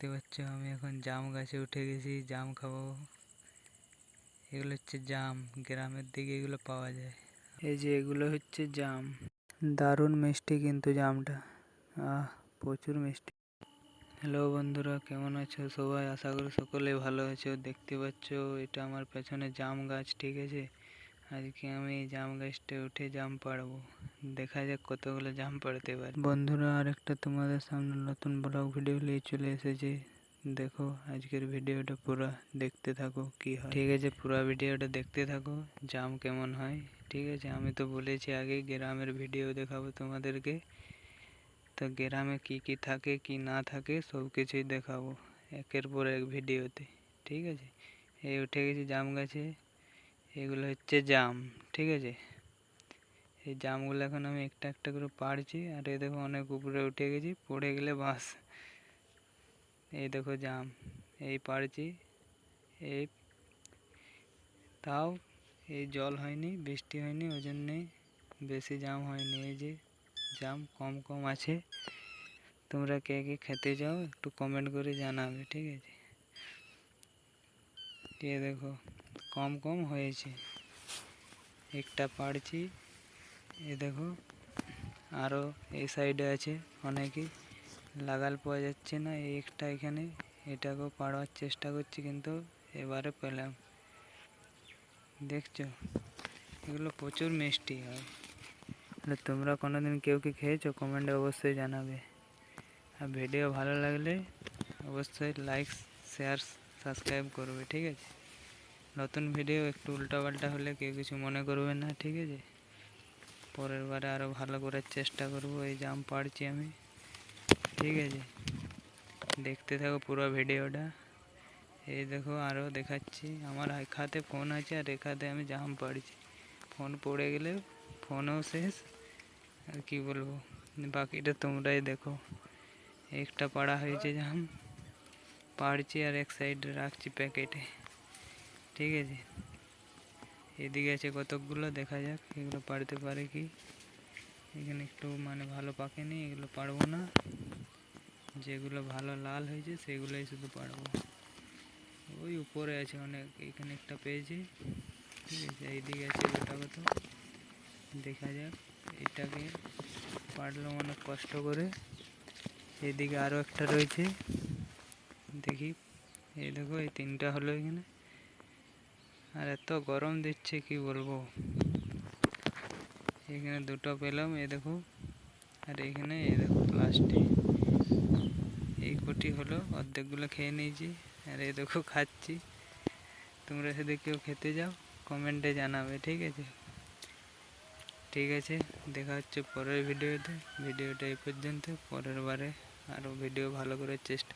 দেখতে পাচ্ছ আমি এখন জাম গাছে উঠে গেছি, জাম খাবো। এগুলো হচ্ছে জাম, গ্রামের দিকে এগুলো পাওয়া যায়। এই যে এগুলো হচ্ছে জাম, দারুণ মিষ্টি কিন্তু জামটা, প্রচুর মিষ্টি। হ্যালো বন্ধুরা, কেমন আছো সবাই? আশা করি সকলে ভালো আছো। দেখতে পাচ্ছ এটা আমার পেছনে জাম গাছ, ঠিক আছে। আজকে আমি এই জাম গাছটা উঠে জাম পাড়বো, দেখা যাক কতগুলো জাম পাড়তে পারি। বন্ধুরা, আর একটা তোমাদের সামনে নতুন ব্লগ ভিডিও নিয়ে চলে এসেছি। দেখো আজকের ভিডিওটা পুরো দেখতে থাকো কি হয়, ঠিক আছে। পুরো ভিডিওটা দেখতে থাকো, জাম কেমন হয়, ঠিক আছে। আমি তো বলেছি আগে গ্রামের ভিডিও দেখাবো তোমাদেরকে, তো গ্রামে কি কি থাকে কি না থাকে সব কিছুই দেখাবো একের পর এক ভিডিওতে, ঠিক আছে। এই উঠে গেছি জাম গাছে, এগুলো হচ্ছে জাম, ঠিক আছে। এই জামগুলো এখন আমি একটা একটা করে পাড়ছি, আর এই দেখো অনেক উপরে উঠে গেছি, পড়ে গেলে বাস। এই দেখো জাম, এই পাড়ছি, এই তাও এই জল হয়নি, বৃষ্টি হয়নি, ওই জন্যে বেশি জাম হয়নি। এই যে জাম কম কম আছে। তোমরা কে কে খেতে যাও একটু কমেন্ট করে জানাবে, ঠিক আছে। এ দেখো কম কম হয়েছে, একটা পাড়ছি। এ দেখো আরও এই সাইডে আছে, অনেকই লাগাল পাওয়া যাচ্ছে না। এই একটা এখানে, এটাকেও পাড়ার চেষ্টা করছি, কিন্তু এবারে পেলাম। দেখছো এগুলো প্রচুর মিষ্টি হয়। তোমরা কোনোদিন কেউ কি খেয়েছো? কমেন্টে অবশ্যই জানাবে। আর ভিডিও ভালো লাগলে অবশ্যই লাইক, শেয়ার, সাবস্ক্রাইব করবে, ঠিক আছে। নতুন ভিডিও একটু উল্টাপাল্টা হলে কেউ কিছু মনে করবে না, ঠিক আছে। পরের বারে আরও ভালো করার চেষ্টা করব। এই জাম পাড়ছি আমি, ঠিক আছে। দেখতে থাকো পুরো ভিডিওটা। এই দেখো আরও দেখাচ্ছি, আমার এক হাতে ফোন আছে আর এক হাতে আমি জাম পাড়ছি। ফোন পড়ে গেলে ফোনও শেষ, আর কি বলবো, বাকিটা তোমরাই দেখো। একটা পাড়া হয়েছে জাম, পাড়ছি আর এক সাইডে রাখছি প্যাকেটে, ঠিক আছে। এদিকে আছে কতকগুলো, দেখা যাক এগুলো পাড়তে পারে কি। এখানে একটু ভালো পাকেনি, এগুলো পারবো না। যেগুলো ভালো লাল হয়েছে সেগুলোই শুধু পারবো। ওই উপরে আছে অনেক, এখানে একটা পেয়েছি, ঠিক আছে। এইদিকে আছে গোটা কত, দেখা যাক। এটাকে পারলাম অনেক কষ্ট করে। এদিকে আরও একটা রয়েছে, দেখি। এই দেখো এই তিনটা হলো এখানে, আর এত গরম দিচ্ছে কি বলবো। এখানে দুটো পেলাম, এই দেখো। আর এখানে এই দেখো লাস্টে এই কটি হলো, অর্ধেকগুলো খেয়ে নিয়েছি। আর এই দেখো খাচ্ছি। তোমরা যদি কেউ খেতে যাও কমেন্টে জানাবে, ঠিক আছে। ঠিক আছে, দেখা হচ্ছে পরের ভিডিওতে। ভিডিওটা এই পর্যন্ত, পরের বারে আরও ভিডিও ভালো করে চেষ্টা